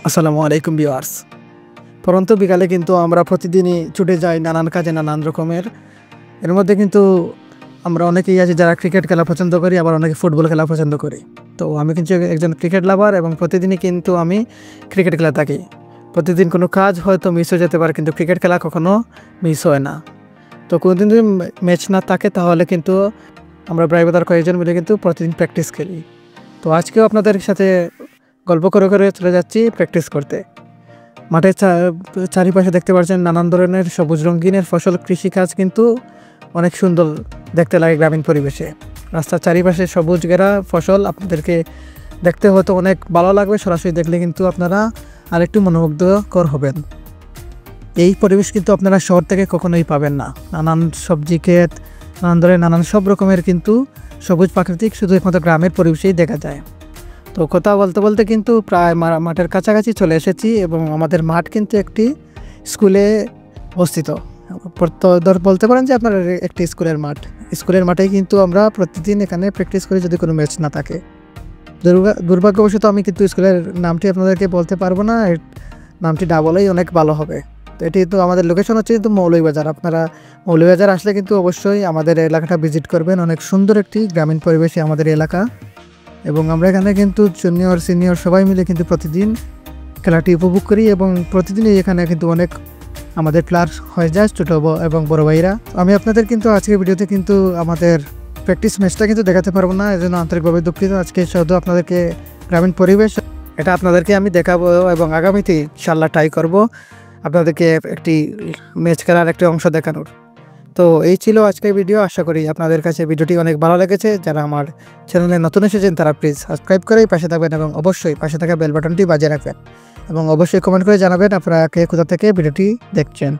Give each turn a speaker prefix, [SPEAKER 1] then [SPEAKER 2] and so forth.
[SPEAKER 1] আসসালামু আলাইকুম ভিউয়ার্স। পরন্ত বিকালে কিন্তু আমরা প্রতিদিনই ছুটে যাই নানান কাজে, নানান রকমের। এর মধ্যে কিন্তু আমরা অনেকেই আছি যারা ক্রিকেট খেলা পছন্দ করি, আবার অনেকে ফুটবল খেলা পছন্দ করি। তো আমি কিন্তু একজন ক্রিকেট লাভার এবং প্রতিদিনই কিন্তু আমি ক্রিকেট খেলা থাকি। প্রতিদিন কোনো কাজ হয়তো মিস হয়ে যেতে পারে, কিন্তু ক্রিকেট খেলা কখনো মিস হয় না। তো কোনোদিন যদি ম্যাচ না থাকে তাহলে কিন্তু আমরা প্রায় কয়েকজন মিলে কিন্তু প্রতিদিন প্র্যাকটিস খেলি। তো আজকেও আপনাদের সাথে গল্প করে করে চলে যাচ্ছি প্র্যাকটিস করতে। মাঠের চারিপাশে দেখতে পাচ্ছেন নানান ধরনের সবুজ রঙিনের ফসল। কৃষিকাজ কিন্তু অনেক সুন্দর দেখতে লাগে গ্রামীণ পরিবেশে। রাস্তার চারিপাশে সবুজ ঘেরা ফসল আপনাদেরকে দেখতে হয়তো অনেক ভালো লাগবে, সরাসরি দেখলে কিন্তু আপনারা আরেকটু মনোমুগ্ধকর হবেন। এই পরিবেশ কিন্তু আপনারা শহর থেকে কখনোই পাবেন না। নানান সবজি ক্ষেত, নানান ধরনের নানান সব রকমের কিন্তু সবুজ প্রাকৃতিক শুধু একমাত্র গ্রামের পরিবেশেই দেখা যায়। তো কথা বলতে বলতে কিন্তু প্রায় মাঠের কাছাকাছি চলে এসেছি এবং আমাদের মাঠ কিন্তু একটি স্কুলে অবস্থিত। বলতে পারেন যে আপনার একটি স্কুলের মাঠেই কিন্তু আমরা প্রতিদিন এখানে প্র্যাকটিস করি যদি কোনো ম্যাচ না থাকে। দুর্ভাগ্যবশত আমি কিন্তু স্কুলের নামটি আপনাদেরকে বলতে পারবো না, নামটি না বলেই অনেক ভালো হবে। তো এটি তো আমাদের লোকেশন হচ্ছে কিন্তু মৌলভীবাজার। আপনারা মৌলভীবাজার আসলে কিন্তু অবশ্যই আমাদের এলাকাটা ভিজিট করবেন। অনেক সুন্দর একটি গ্রামীণ পরিবেশে আমাদের এলাকা এবং আমরা এখানে কিন্তু জুনিয়র সিনিয়র সবাই মিলে কিন্তু প্রতিদিন খেলাটি উপভোগ করি এবং প্রতিদিনই এখানে কিন্তু অনেক আমাদের প্লেয়ার হয়ে যায়, ছোটো এবং বড় ভাইরা। আমি আপনাদের কিন্তু আজকের ভিডিওতে কিন্তু আমাদের প্র্যাকটিস ম্যাচটা কিন্তু দেখাতে পারবো না, এজন্য আন্তরিকভাবে দুঃখিত। আজকে শুধু আপনাদেরকে গ্রামীণ পরিবেশ এটা আপনাদেরকে আমি দেখাবো এবং আগামীতে ইনশাআল্লাহ ট্রাই করব আপনাদেরকে একটি ম্যাচ খেলার একটি অংশ দেখানোর। তো এই ছিল আজকের ভিডিও। আশা করি আপনাদের কাছে ভিডিওটি অনেক ভালো লেগেছে। যারা আমার চ্যানেলে নতুন এসেছেন তারা প্লিজ সাবস্ক্রাইব করেই পাশে থাকবেন এবং অবশ্যই পাশে থাকা বেল বাটনটি বাজিয়ে রাখবেন এবং অবশ্যই কমেন্ট করে জানাবেন আপনারা কে কোথা থেকে ভিডিওটি দেখছেন।